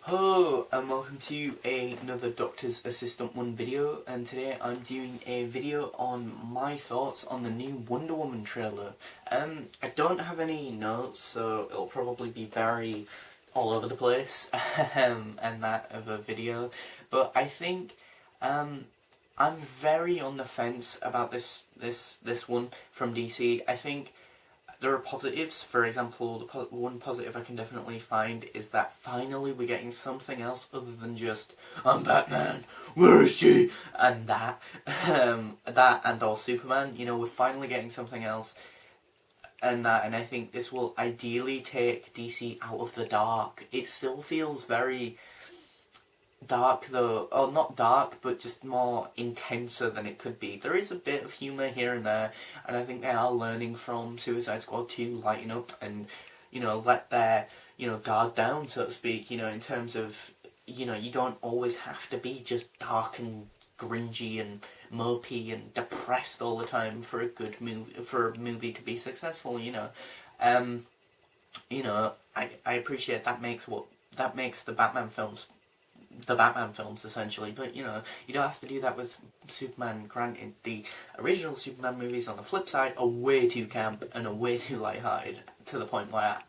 Hello and welcome to another Doctor's Assistant 1 video, and today I'm doing a video on my thoughts on the new Wonder Woman trailer. I don't have any notes, so it'll probably be very all over the place and that of a video, but I think I'm very on the fence about this one from DC. I think there are positives. For example, one positive I can definitely find is that finally we're getting something else other than just "I'm Batman, where is she?" and that and or Superman. You know, we're finally getting something else, and I think this will ideally take DC out of the dark. It still feels very dark though, or not dark, but just more intenser than it could be. There is a bit of humour here and there, and I think they are learning from Suicide Squad to lighten up and, you know, let their, guard down, so to speak, in terms of, you don't always have to be just dark and gringy and mopey and depressed all the time for a good movie, for a movie to be successful, I appreciate that makes the Batman films essentially, but you don't have to do that with Superman. Granted, the original Superman movies on the flip side are way too camp and are way too lighthearted, to the point where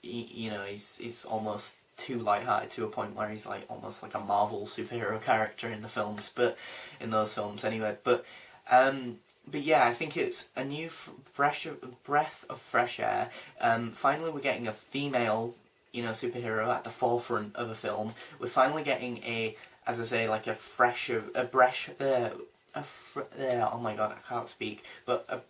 he's almost too lighthearted to a point where he's like almost like a Marvel superhero character in the films, but in those films anyway. But yeah, I think it's a new fresh breath of fresh air. Finally, we're getting a female superhero at the forefront of a film. We're finally getting oh my god, I can't speak, but a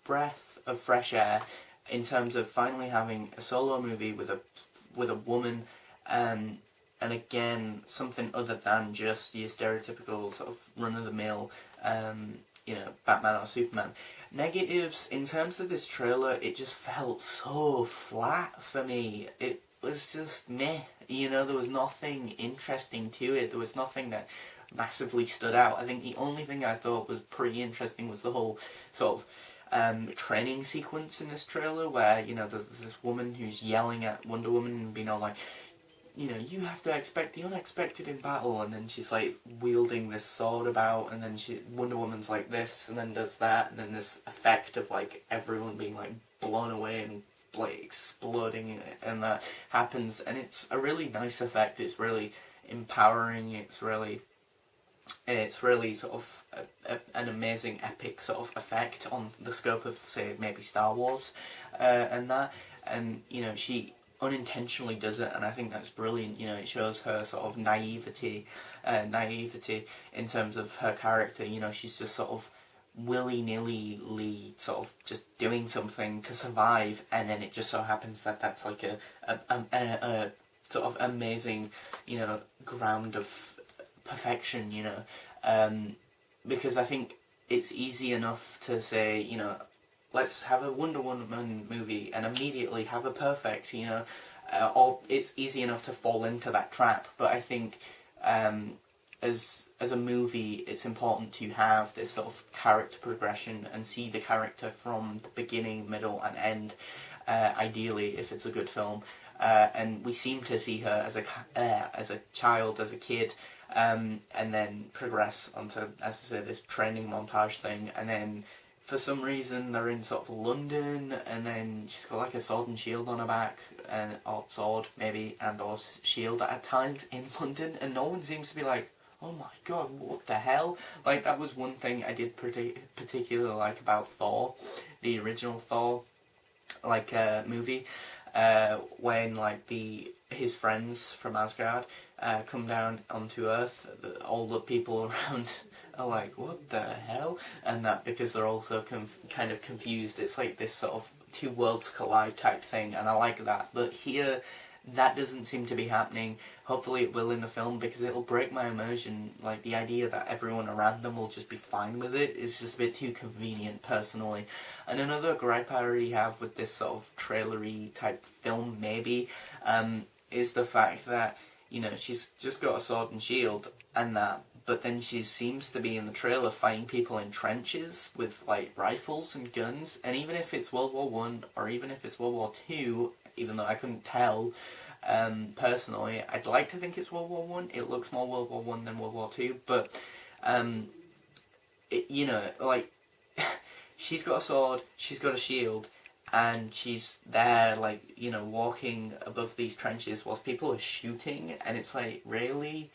breath of fresh air in terms of finally having a solo movie with a woman, and again, something other than just your stereotypical sort of run-of-the-mill, Batman or Superman. Negatives, in terms of this trailer, it just felt so flat for me. It was just meh, there was nothing interesting to it. There was nothing that massively stood out. I think the only thing I thought was pretty interesting was the whole sort of training sequence in this trailer, where, there's this woman who's yelling at Wonder Woman and being all like, you have to expect the unexpected in battle, and then she's like wielding this sword about, and then Wonder Woman's like this, and then does that, and then this effect of like everyone being like blown away and like exploding, and that happens, and it's a really nice effect. It's really empowering. It's really sort of an amazing epic sort of effect on the scope of, say, maybe Star Wars, and she unintentionally does it, and I think that's brilliant. It shows her sort of naivety in terms of her character. She's just sort of willy-nilly sort of just doing something to survive, and then it just so happens that that's like a sort of amazing, ground of perfection, because I think it's easy enough to say, let's have a Wonder Woman movie and immediately have a perfect, or it's easy enough to fall into that trap. But I think as a movie, it's important to have this sort of character progression and see the character from the beginning, middle and end, ideally, if it's a good film. And we seem to see her as a child, as a kid, and then progress onto, as I say, this training montage thing, and then for some reason they're in sort of London, and then she's got like a sword and shield on her back, or sword maybe, and or shield at times in London, and no one seems to be like, oh my god, what the hell? Like, that was one thing I did particularly like about Thor, the original Thor, movie, when like his friends from Asgard come down onto Earth, all the people around are like, what the hell? And that because they're also kind of confused. It's like this sort of two worlds collide type thing, and I like that. But here, that doesn't seem to be happening. Hopefully it will in the film, because it'll break my immersion. Like, the idea that everyone around them will just be fine with it is just a bit too convenient, personally. And another gripe I already have with this sort of trailery type film, maybe, is the fact that, she's just got a sword and shield and that, but then she seems to be in the trailer fighting people in trenches with like rifles and guns. And even if it's World War One or even if it's World War Two, even though I couldn't tell, personally, I'd like to think it's World War One. It looks more World War One than World War Two, but you know, like she's got a sword, she's got a shield, and she's there, like, you know, walking above these trenches whilst people are shooting, and it's like, really?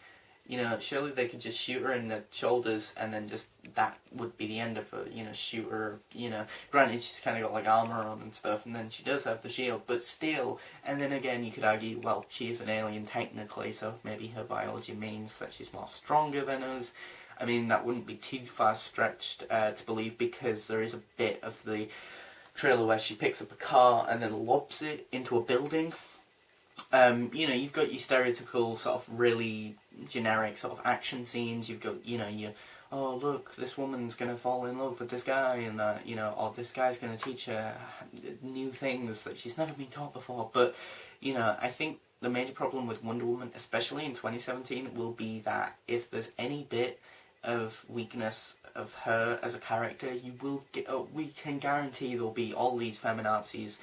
You know, surely they could just shoot her in the shoulders and then just, that would be the end of her, you know, shoot her, you know. Granted, she's kind of got, like, armour on and stuff, and then she does have the shield, but still, and then again, you could argue, well, she is an alien technically, so maybe her biology means that she's more stronger than us. I mean, that wouldn't be too far stretched to believe, because there is a bit of the trailer where she picks up a car and then lobs it into a building. You know, you've got your stereotypical sort of really generic sort of action scenes. You've got, you know, your, oh look, this woman's gonna fall in love with this guy, and you know, or this guy's gonna teach her new things that she's never been taught before. But, you know, I think the major problem with Wonder Woman, especially in 2017, will be that if there's any bit of weakness of her as a character, you will get, we can guarantee there'll be all these feminazis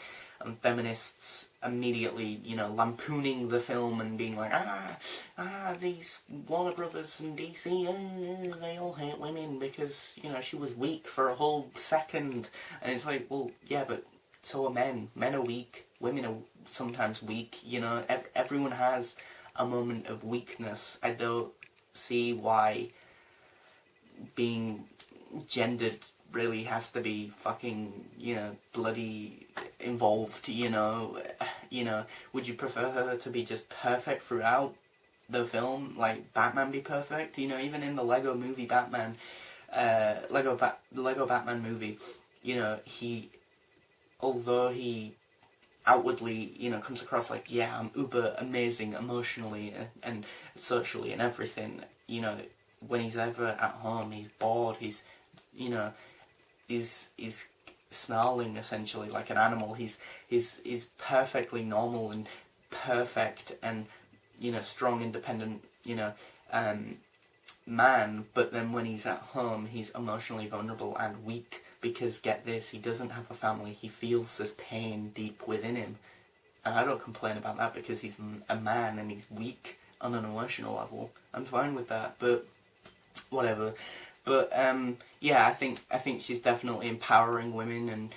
and feminists immediately, you know, lampooning the film and being like, these Warner Brothers and DC, they all hate women because, you know, she was weak for a whole second. And it's like, well, yeah, but so are men. Men are weak. Women are sometimes weak. You know, everyone has a moment of weakness. I don't see why being gendered really has to be fucking, you know, bloody involved, you know. Would you prefer her to be just perfect throughout the film, like Batman be perfect? You know, even in the Lego movie Batman, the Lego Batman movie, you know, although he outwardly, you know, comes across like, yeah, I'm uber amazing emotionally and socially and everything, you know, when he's ever at home, he's bored, he's, you know, he's snarling essentially like an animal. He's perfectly normal and perfect and, you know, strong, independent, you know, man. But then when he's at home, he's emotionally vulnerable and weak, because, get this, he doesn't have a family. He feels this pain deep within him, and I don't complain about that because he's a man and he's weak on an emotional level. I'm fine with that, but whatever. But yeah, I think she's definitely empowering women, and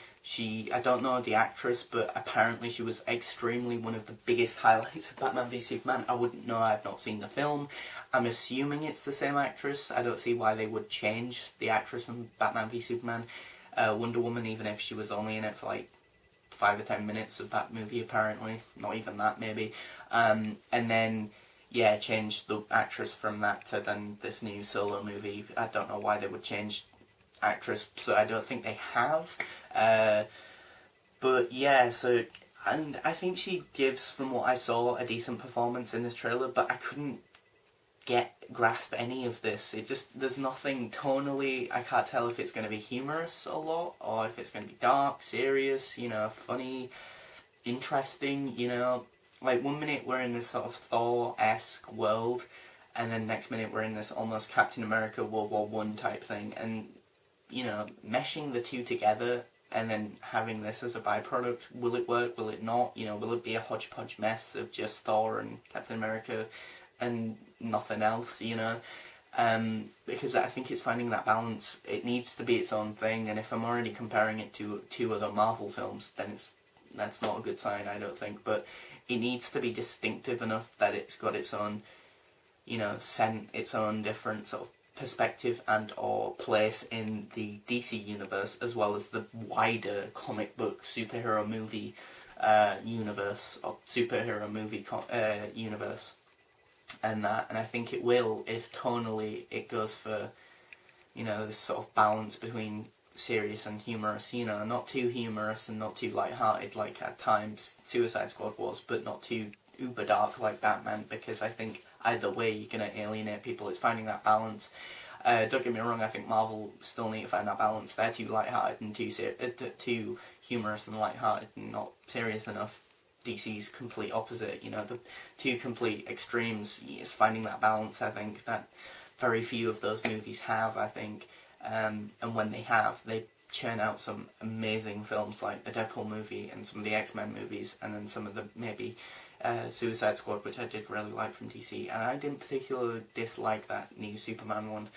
I don't know the actress, but apparently she was extremely one of the biggest highlights of Batman v Superman. I wouldn't know, I've not seen the film. I'm assuming it's the same actress. I don't see why they would change the actress from Batman v Superman. Wonder Woman, even if she was only in it for like 5 or 10 minutes of that movie, apparently. Not even that, maybe. And then, yeah, change the actress from that to then this new solo movie. I don't know why they would change actress, so I don't think they have. But yeah, so, and I think she gives, from what I saw, a decent performance in this trailer, but I couldn't grasp any of this. It just, there's nothing tonally. I can't tell if it's going to be humorous a lot, or if it's going to be dark, serious, you know, funny, interesting, you know. Like, one minute we're in this sort of Thor-esque world, and then next minute we're in this almost Captain America World War One type thing, and, you know, meshing the two together and then having this as a byproduct, will it work, will it not? You know, will it be a hodgepodge mess of just Thor and Captain America and nothing else, you know? Because I think it's finding that balance. It needs to be its own thing, and if I'm already comparing it to two other Marvel films, then that's not a good sign, I don't think. But it needs to be distinctive enough that it's got its own, you know, its own different sort of perspective and or place in the DC universe, as well as the wider comic book superhero movie universe, or superhero movie universe. And I think it will, if tonally it goes for, you know, this sort of balance between serious and humorous, you know, not too humorous and not too light-hearted like at times Suicide Squad was, but not too uber dark like Batman, because I think either way you're going to alienate people. It's finding that balance. Don't get me wrong, I think Marvel still need to find that balance. They're too light-hearted and too humorous and light-hearted and not serious enough. DC's complete opposite, you know, the two complete extremes. It's finding that balance, I think. very few of those movies have, I think. And when they have, they churn out some amazing films like the Deadpool movie and some of the X-Men movies, and then some of the maybe Suicide Squad, which I did really like from DC, and I didn't particularly dislike that new Superman one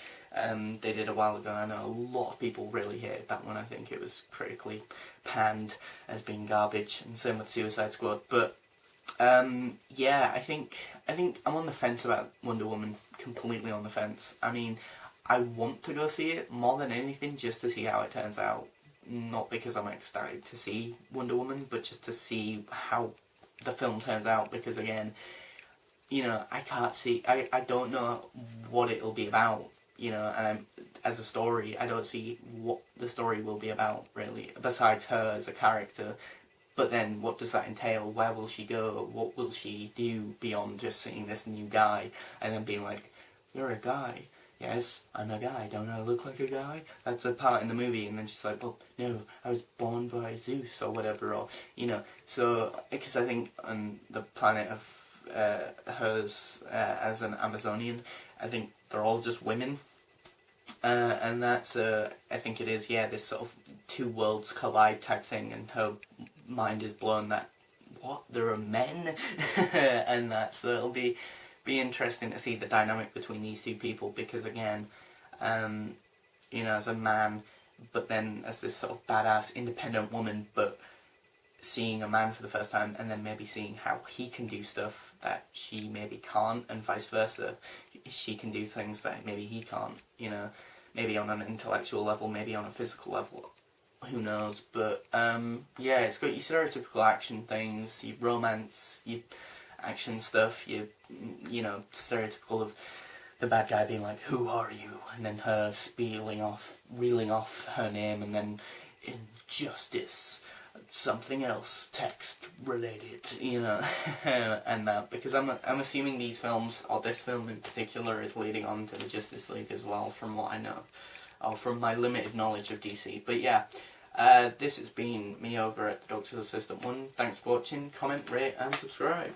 they did a while ago. I know a lot of people really hated that one. I think it was critically panned as being garbage, and same with Suicide Squad. But yeah, I think I'm on the fence about Wonder Woman, completely on the fence. I mean, I want to go see it more than anything just to see how it turns out. Not because I'm excited to see Wonder Woman, but just to see how the film turns out. Because again, you know, I don't know what it'll be about, you know, and as a story, I don't see what the story will be about, really, besides her as a character. But then, what does that entail? Where will she go? What will she do beyond just seeing this new guy and then being like, you're a guy. Yes, I'm a guy. Don't I look like a guy? That's a part in the movie. And then she's like, well, no, I was born by Zeus or whatever. Or, you know, so, because I think on the planet of hers as an Amazonian, I think they're all just women. And that's, I think it is, yeah, this sort of two worlds collide type thing. And her mind is blown that, what, there are men? And so it'll be interesting to see the dynamic between these two people, because again, you know, as a man, but then as this sort of badass independent woman, but seeing a man for the first time, and then maybe seeing how he can do stuff that she maybe can't, and vice versa. She can do things that maybe he can't, you know, maybe on an intellectual level, maybe on a physical level, who knows. But yeah, it's got your stereotypical action things, your romance, your action stuff, you know, stereotypical of the bad guy being like, who are you? And then her reeling off her name, and then injustice, something else, text related, you know, and that, because I'm assuming these films, or this film in particular, is leading on to the Justice League as well, from what I know, or from my limited knowledge of DC. But yeah, this has been me over at the Doctor's Assistant 1. Thanks for watching, comment, rate and subscribe.